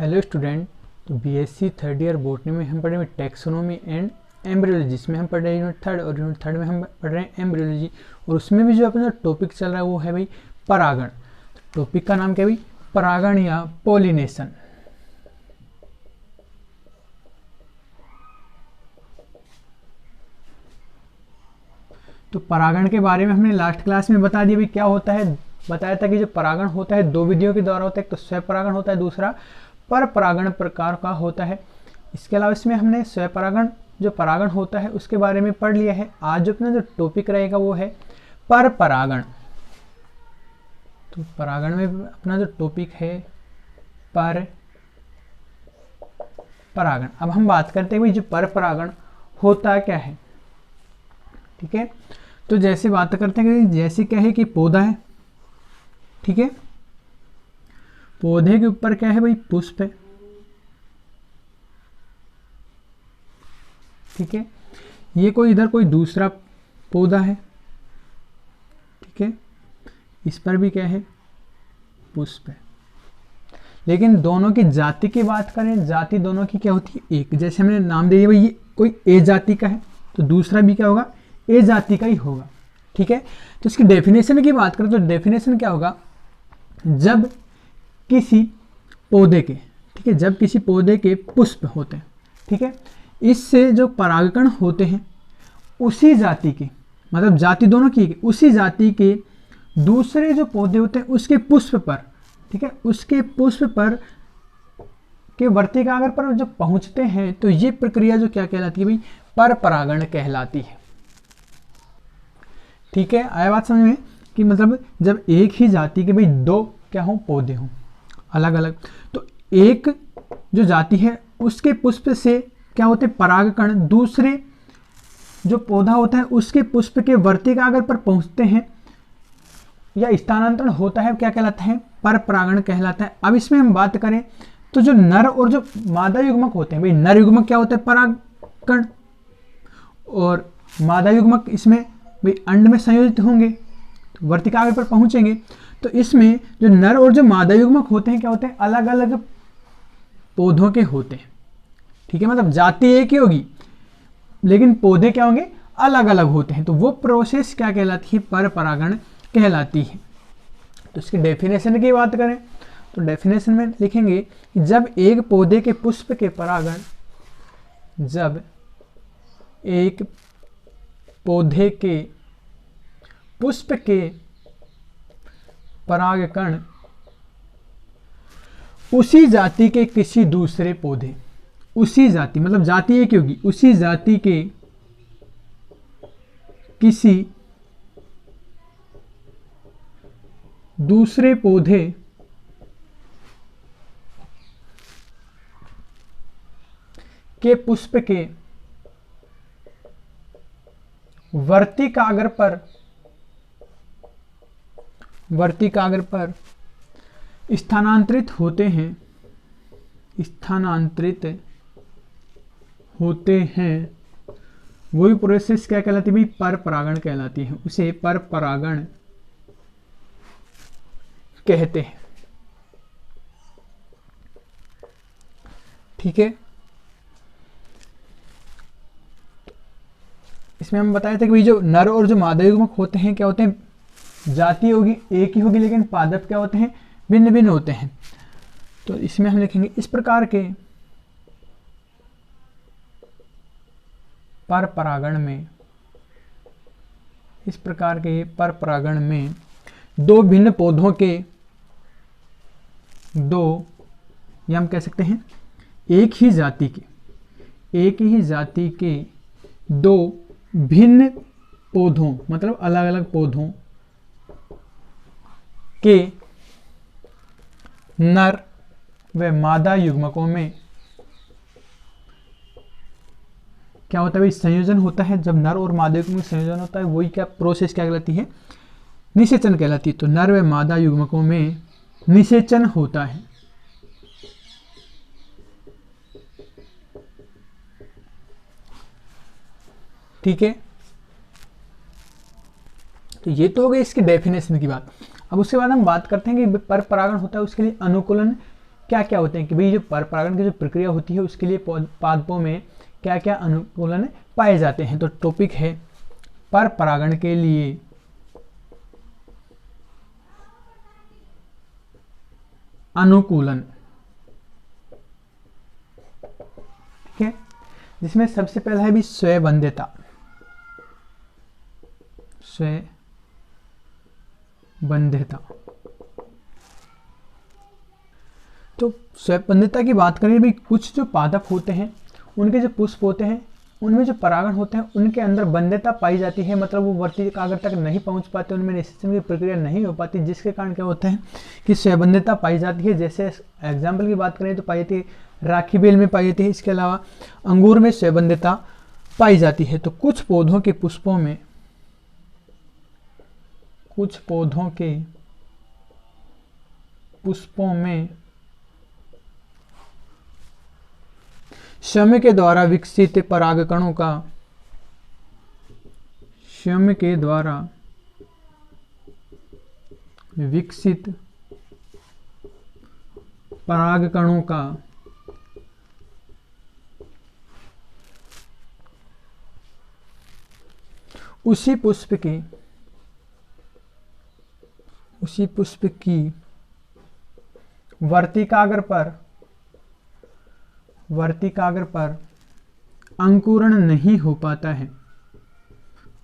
Hello student. तो BSc third year botany में हम पढ़ रहे हैं टैक्सोनॉमी एंड एम्ब्रियोलॉजी, जिसमें हम पढ़ रहे हैं यूनिट थर्ड, और यूनिट थर्ड में हम पढ़ रहे हैं एम्ब्रियोलॉजी। और उसमें भी जो अपना टॉपिक चल रहा है वो है भाई परागण। तो टॉपिक का नाम क्या है भाई? परागण या पोलिनेशन। तो परागण के बारे में हमने लास्ट क्लास में बता दिया भाई क्या होता है। बताया था कि जो परागण होता है दो विधियों के द्वारा होता है, एक तो स्वपरागण होता है, दूसरा पर परागण प्रकार का होता है। इसके अलावा इसमें हमने स्वपरागण जो परागण होता है उसके बारे में पढ़ लिया है। आज अपना जो टॉपिक रहेगा वो है पर परागण। तो परागण में अपना जो टॉपिक है पर परागण। अब हम बात करते हैं भाई जो पर परागण होता क्या है। ठीक है, तो जैसे बात करते हैं कि जैसे क्या है कि पौधा है, ठीक है, पौधे के ऊपर क्या है भाई? पुष्प है, ठीक है। ये कोई इधर कोई दूसरा पौधा है, ठीक है, इस पर भी क्या है? पुष्प है। लेकिन दोनों की जाति की बात करें, जाति दोनों की क्या होती है? एक। जैसे हमने नाम दे दिया भाई ये कोई ए जाति का है तो दूसरा भी क्या होगा? ए जाति का ही होगा, ठीक है। तो इसकी डेफिनेशन की बात करें तो डेफिनेशन क्या होगा? जब किसी पौधे के, ठीक है, जब किसी पौधे के पुष्प होते हैं, ठीक है, इससे जो परागकण होते हैं उसी जाति के, मतलब जाति दोनों की, उसी जाति के दूसरे जो पौधे होते हैं उसके पुष्प पर, ठीक है, उसके पुष्प पर के वर्तिकाग्र पर जब पहुंचते हैं तो ये प्रक्रिया जो क्या कहलाती है भाई? पर परागण कहलाती है। ठीक है, आया बात समझ में? कि मतलब जब एक ही जाति के भाई दो क्या हो? पौधे हों अलग अलग, तो एक जो जाति है उसके पुष्प से क्या होते हैं? परागकण दूसरे जो पौधा होता है उसके पुष्प के वर्तिकाग्र पर पहुंचते हैं या स्थानांतरण होता है, क्या कहलाता है? पर परागण कहलाता है। अब इसमें हम बात करें तो जो नर और जो मादा युग्मक होते हैं भाई, नर युग्मक क्या होता है? परागकण, और मादा युग्मक इसमें भाई अंड में संयोजित होंगे तो वर्तिकाग्र पर पहुंचेंगे। तो इसमें जो नर और जो मादा युग्मक होते हैं क्या होते हैं? अलग अलग पौधों के होते हैं, ठीक है, मतलब जाति एक ही होगी लेकिन पौधे क्या होंगे? अलग अलग होते हैं। तो वो प्रोसेस क्या कहलाती है? पर परागण कहलाती है। तो इसकी डेफिनेशन की बात करें तो डेफिनेशन में लिखेंगे कि जब एक पौधे के पुष्प के परागण, जब एक पौधे के पुष्प के परागकण उसी जाति के किसी दूसरे पौधे, उसी जाति मतलब जाति एक ही होगी, उसी जाति के किसी दूसरे पौधे के पुष्प के वर्तिकाग्र पर स्थानांतरित होते हैं, वही प्रोसेस क्या कहलाती है भाई? पर परागण कहलाती है। उसे पर परागण कहते हैं, ठीक है। इसमें हम बताए थे कि भाई जो नर और जो मादा युग्मक होते हैं क्या होते हैं? जाति होगी एक ही होगी लेकिन पादप क्या होते हैं? भिन्न भिन्न होते हैं। तो इसमें हम लिखेंगे इस प्रकार के पर परागण में, इस प्रकार के पर परागण में दो भिन्न पौधों के, दो या हम कह सकते हैं एक ही जाति के दो भिन्न पौधों, मतलब अलग अलग पौधों के नर व मादा युग्मकों में क्या होता है भाई? संयोजन होता है। जब नर और मादा युग्मक में संयोजन होता है वही क्या प्रोसेस क्या कहलाती है? निषेचन कहलाती है। तो नर व मादा युग्मकों में निषेचन होता है, ठीक है। तो ये तो हो गई इसकी डेफिनेशन की बात। अब उसके बाद हम बात करते हैं कि पर परागण होता है उसके लिए अनुकूलन क्या क्या होते हैं कि भाई जो पर परागण की जो प्रक्रिया होती है उसके लिए पादपों में क्या क्या अनुकूलन पाए जाते हैं। तो टॉपिक है पर परागण के लिए अनुकूलन, ठीक है, जिसमें सबसे पहला है भी स्वयंबंध्यता। स्वयंबंध्यता, तो स्वयंबंध्यता की बात करें भी, कुछ जो पादप होते हैं उनके जो पुष्प होते हैं उनमें जो परागण होते हैं उनके अंदर बंध्यता पाई जाती है, मतलब वो वर्तिकाग्र तक नहीं पहुंच पाते, उनमें निषेचन की प्रक्रिया नहीं हो पाती, जिसके कारण क्या होता है कि स्वयंबंध्यता पाई जाती है। जैसे एग्जाम्पल की बात करें तो पाई जाती है राखी बेल में पाई जाती है, इसके अलावा अंगूर में स्वयंबंध्यता पाई जाती है। तो कुछ पौधों के पुष्पों में, कुछ पौधों के पुष्पों में श्रम के द्वारा विकसित परागकणों का, श्रम के द्वारा विकसित परागकणों का उसी पुष्प की वर्तिकाग्र पर अंकुरण नहीं हो पाता है,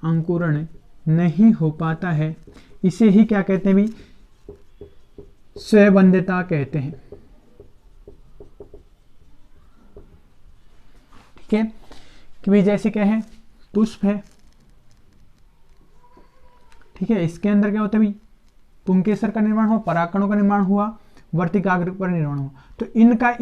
अंकुरण नहीं हो पाता है, इसे ही क्या कहते हैं भी, स्वयंबंध्यता कहते हैं। ठीक है, कि भाई जैसे क्या है, पुष्प है, ठीक है, इसके अंदर क्या होता है भाई, पुंकेसर का निर्माण हुआ, परागकणों का निर्माण हुआ, वर्तिकाग्र पर निर्माण हुआ, तो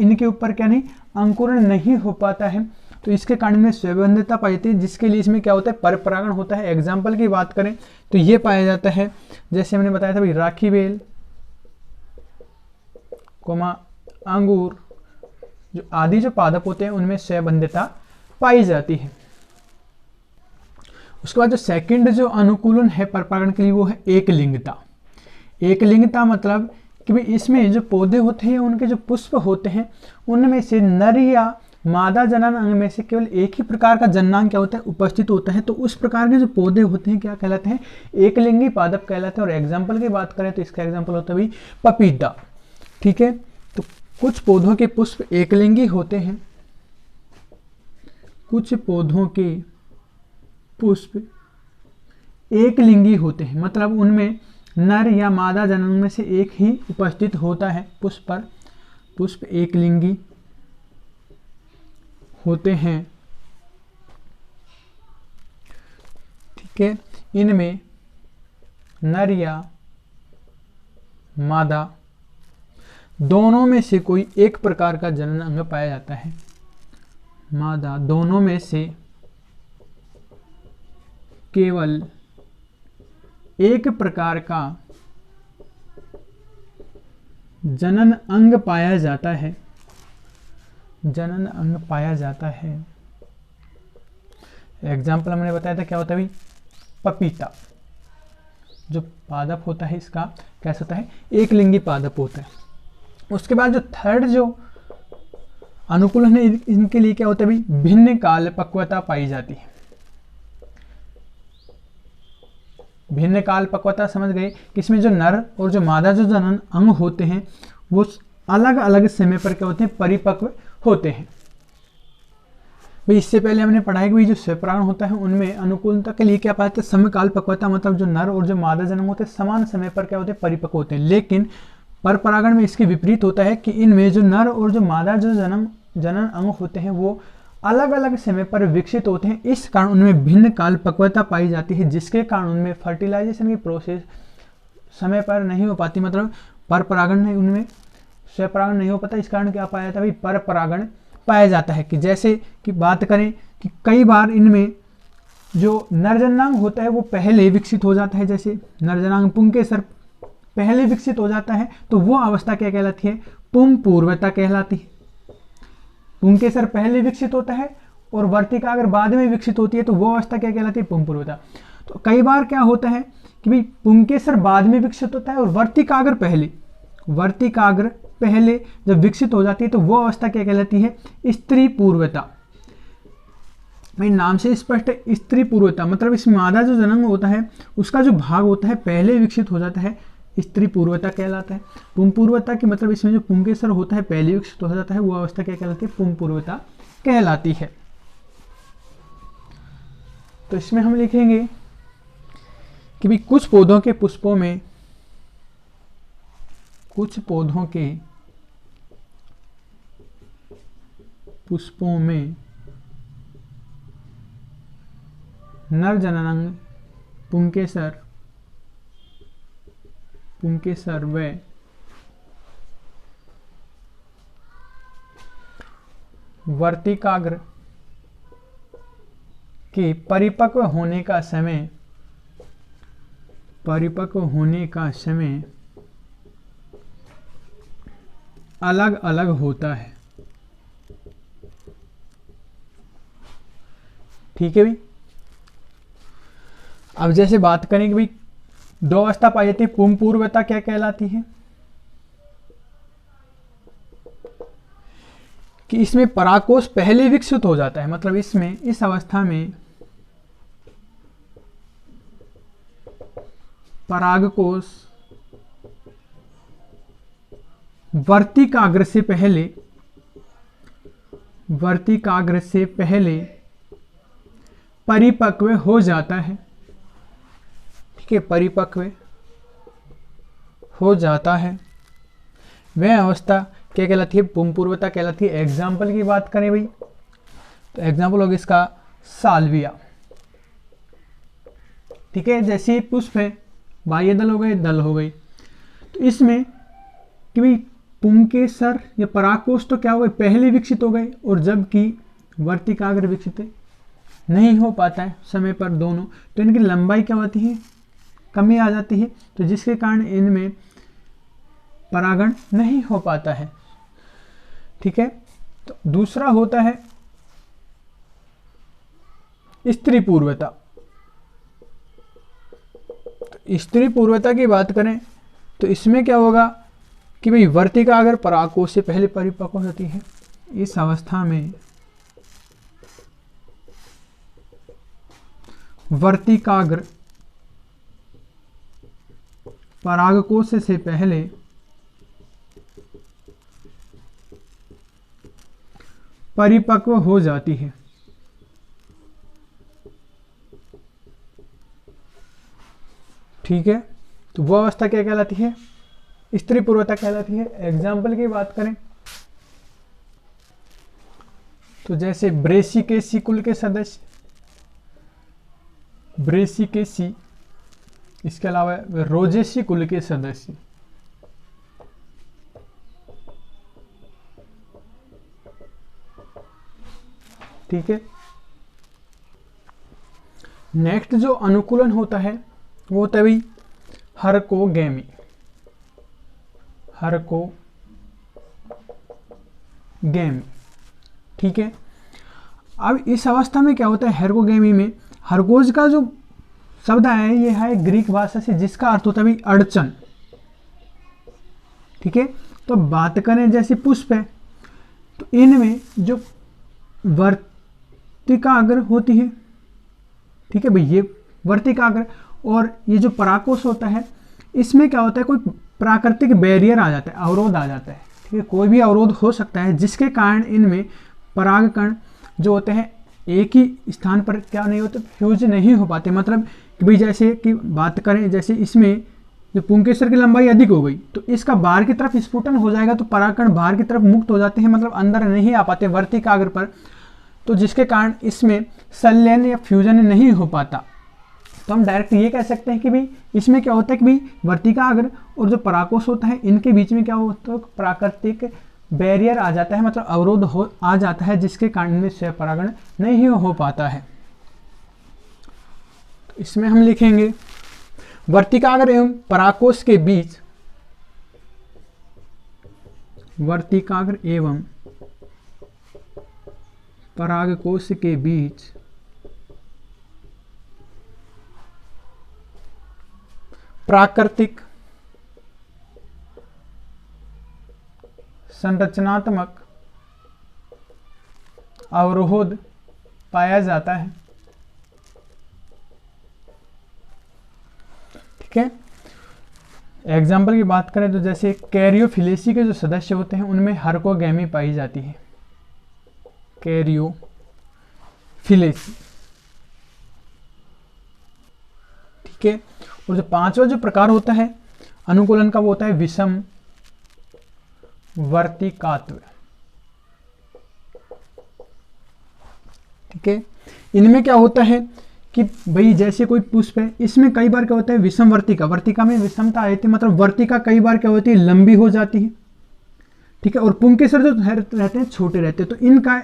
इनके ऊपर क्या नहीं, अंकुरण नहीं हो पाता है, तो इसके कारण में स्वयंबंध्यता पाई जाती है, जिसके लिए इसमें क्या होता है, पर परागण होता है। एग्जाम्पल की बात करें तो ये पाया जाता है, जैसे मैंने बताया था भाई, राखी बेल, अंगूर, जो आदि जो पादप होते हैं उनमें स्वयंबंध्यता पाई जाती है। उसके बाद जो सेकंड जो अनुकूलन है पर परागण के लिए वो है एकलिंगता। एकलिंगता मतलब कि भाई इसमें जो पौधे होते हैं उनके जो पुष्प होते हैं उनमें से नर या मादा जनन अंग में से केवल एक ही प्रकार का जननांग क्या होता है, उपस्थित होता है, तो उस प्रकार के जो पौधे होते हैं क्या कहलाते हैं, एकलिंगी पादप कहलाते हैं। और एग्जाम्पल की बात करें तो इसका एग्जाम्पल होता है भाई पपीता। ठीक है, तो कुछ पौधों के पुष्प एकलिंगी होते हैं, कुछ पौधों के पुष्प एकलिंगी होते हैं, मतलब उनमें नर या मादा जनन में से एक ही उपस्थित होता है पुष्प पर, पुष्प एकलिंगी होते हैं। ठीक है, इनमें नर या मादा दोनों में से कोई एक प्रकार का जनन अंग पाया जाता है, मादा दोनों में से केवल एक प्रकार का जनन अंग पाया जाता है, जनन अंग पाया जाता है। एग्जाम्पल हमने बताया था क्या होता है भाई, पपीता जो पादप होता है इसका कैसा होता है, एकलिंगी पादप होता है। उसके बाद जो थर्ड जो अनुकूलन है इनके लिए क्या होता है भाई, भिन्न काल पक्वता पाई जाती है। भिन्न काल पक्वता समझ गए कि इसमें जो नर और जो मादा जो जनन अंग होते हैं वो अलग अलग समय पर क्या होते हैं, परिपक्व होते हैं। भाई इससे पहले हमने पढ़ा है कि जो स्वयंपरागण होता है उनमें अनुकूलता के लिए क्या पाते हैं, समकाल पक्वता, मतलब जो नर और जो मादा जनन होते हैं समान समय पर क्या होते हैं, परिपक्व होते हैं। लेकिन पर परागण में इसके विपरीत होता है कि इनमें जो नर और जो मादा जो जनन अंग होते हैं वो अलग अलग समय पर विकसित होते हैं, इस कारण उनमें भिन्न काल पक्वता पाई जाती है, जिसके कारण उनमें फर्टिलाइजेशन की प्रोसेस समय पर नहीं हो पाती, मतलब पर परागण नहीं, उनमें स्वयंपरागण नहीं हो पाता। इस कारण क्या पाया जाता है, पर परागण पाया जाता है। कि जैसे कि बात करें कि कई बार इनमें जो नरजनांग होता है वो पहले विकसित हो जाता है, जैसे नरजनांग पुंकेसर पहले विकसित हो जाता है तो वो अवस्था क्या कहलाती है, पुंग पूर्वता कहलाती है। पुंकेसर पहले विकसित होता है और वर्तिका अगर बाद में विकसित होती है तो वो अवस्था क्या कहलाती है, पुंग पूर्वता। तो कई बार क्या होता है कि भाई पुंकेसर बाद में विकसित होता है और वर्तिकाग्र पहले, वर्तिकाग्र पहले जब विकसित हो जाती है तो वो अवस्था क्या कहलाती है? स्त्री पूर्वता। भाई नाम से स्पष्ट है, स्त्री पूर्वता मतलब इस मादा जो जन्म होता है उसका जो भाग होता है पहले विकसित हो जाता है, स्त्री पूर्वता कहलाता है। पुम पूर्वता की मतलब इसमें जो पुंकेसर होता है पहले विकसित हो जाता है, वो अवस्था क्या कहलाती है? पुम पूर्वता कहलाती है। तो इसमें हम लिखेंगे कि भी कुछ पौधों के पुष्पों में, कुछ पौधों के पुष्पों में नर जननांग पुंकेसर व वर्तिकाग्र के परिपक्व होने का समय अलग अलग होता है। ठीक है भाई। अब जैसे बात करें कि भाई दो अवस्था पाई जाती है, पुम पूर्वता क्या कहलाती है? कि इसमें परागकोश पहले विकसित हो जाता है, मतलब इसमें इस अवस्था में परागकोश वर्तिकाग्र से पहले परिपक्व हो जाता है। ठीक है, परिपक्व हो जाता है, वह अवस्था क्या कहलाती है? पुम पूर्वता कहलाती है। एग्जाम्पल की बात करें भाई तो एग्जाम्पल होगा इसका साल्विया। ठीक है, जैसे पुष्प है, बाह्य दल हो गए, दल हो गई, तो इसमें कि भाई पुंकेसर या परागकोश तो क्या हो गए? पहले विकसित हो गए, और जबकि वर्तिकाग्र विकसित नहीं हो पाता है समय पर दोनों, तो इनकी लंबाई क्या होती है? कमी आ जाती है, तो जिसके कारण इनमें परागण नहीं हो पाता है। ठीक है, तो दूसरा होता है स्त्री पूर्वता। तो स्त्री पूर्वता की बात करें तो इसमें क्या होगा कि भाई वर्तिका अगर परागकोश से पहले परिपक्व होती है, इस अवस्था में वर्तिकाग्र परागकोश से पहले परिपक्व हो जाती है। ठीक है, तो वह अवस्था क्या कहलाती है? स्त्री पूर्वता कहलाती है। एग्जाम्पल की बात करें तो जैसे ब्रेसिकेसी कुल के सदस्य, ब्रेसिकेसी, इसके अलावा रोजेसी कुल के सदस्य। ठीक है, नेक्स्ट जो अनुकूलन होता है वो होता है भाई हरकोगेमी। ठीक है, अब इस अवस्था में क्या होता है? हेरकोगेमी में हरकोज का जो शब्द है ये है ग्रीक भाषा से, जिसका अर्थ होता है भाई अड़चन। ठीक है, तो बात करें जैसे पुष्प है तो इनमें जो वर्तिकाग्र होती है, ठीक है भाई, ये वर्तिकाग्र, और ये जो परागकोश होता है इसमें क्या होता है? कोई प्राकृतिक बैरियर आ जाता है, अवरोध आ जाता है। ठीक है, कोई भी अवरोध हो सकता है जिसके कारण इनमें परागकण जो होते हैं एक ही स्थान पर क्या नहीं होते? फ्यूज नहीं हो पाते। मतलब कि भाई जैसे कि बात करें, जैसे इसमें जो पुंकेसर की लंबाई अधिक हो गई तो इसका बाहर की तरफ स्फुटन हो जाएगा, तो परागकण बाहर की तरफ मुक्त हो जाते हैं, मतलब अंदर नहीं आ पाते वर्तिकाग्र पर, तो जिसके कारण इसमें संलयन या फ्यूजन नहीं हो पाता। तो हम डायरेक्ट ये कह सकते हैं कि भाई इसमें क्या होता है कि भाई वर्तिकाग्र और जो परागकोश होता है इनके बीच में क्या होता है? प्राकृतिक बैरियर आ जाता है, मतलब अवरोध हो आ जाता है, जिसके कारण में स्वयं परागण नहीं हो पाता है। तो इसमें हम लिखेंगे वर्तिकाग्र एवं परागकोश के बीच, वर्तिकाग्र एवं परागकोश के बीच प्राकृतिक संरचनात्मक अवरोध पाया जाता है। ठीक है, एग्जाम्पल की बात करें तो जैसे कैरियोफिलेसी के जो सदस्य होते हैं उनमें हर्कोगैमी पाई जाती है, कैरियोफिलेसी। ठीक है, और जो पांचवा जो प्रकार होता है अनुकूलन का वो होता है विषम वर्तिकात्व। ठीक है, इनमें क्या होता है कि भाई जैसे कोई पुष्प है, इसमें कई बार क्या होता है विषम वर्तिका, वर्तिका में विषमता आई थी, मतलब वर्तिका कई बार क्या होती है लंबी हो जाती है। ठीक है, और पुंकेसर जो रहते हैं छोटे रहते हैं, तो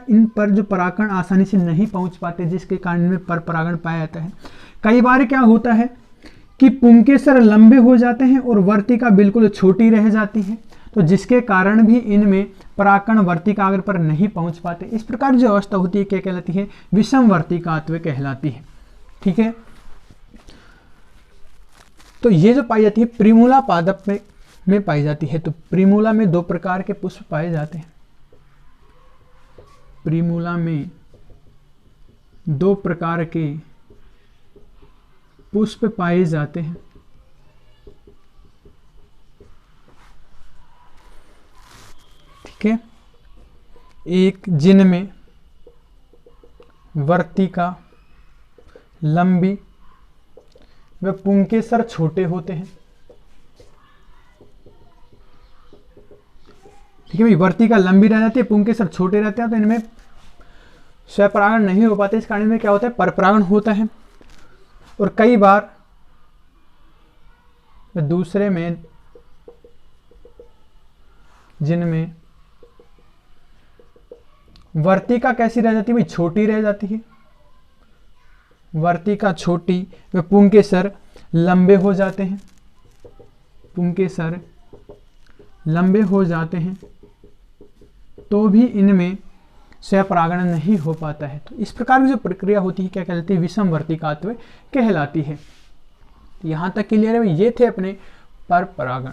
इन पर जो परागकण आसानी से नहीं पहुंच पाते, जिसके कारण इनमें पर परागण पाया जाता है। कई बार क्या होता है कि पुंकेसर लंबे हो जाते हैं और वर्तिका बिल्कुल छोटी रह जाती है, तो जिसके कारण भी इनमें परागकण वर्तिकाग्र पर नहीं पहुंच पाते। इस प्रकार जो अवस्था होती है क्या कहलाती है, विषम वर्तिकात्व कहलाती है। ठीक है, तो ये जो पाई जाती है प्रिमूला पादप में पाई जाती है। तो प्रिमूला में दो प्रकार के पुष्प पाए जाते हैं, प्रिमूला में दो प्रकार के पुष्प पाए जाते हैं। ठीक है, एक जिनमें वर्तिका लंबी व पुंकेसर छोटे होते हैं। ठीक है भाई, वर्तिका लंबी रह जाती है, पुंकेसर छोटे रहते हैं, तो इनमें स्वपरागण नहीं हो पाते। इस कारण में क्या होता है परपरागण होता है। और कई बार दूसरे में जिनमें वर्तिका कैसी रह जाती है भाई, छोटी रह जाती है, वर्तिका छोटी व पुंकेसर लंबे हो जाते हैं, पुंकेसर लंबे हो जाते हैं, तो भी इनमें स्वपरागण नहीं हो पाता है। तो इस प्रकार की जो प्रक्रिया होती है क्या कहलाती है, विषम वर्तिकात्व कहलाती है। यहाँ तक क्लियर है, ये थे अपने पर परागण।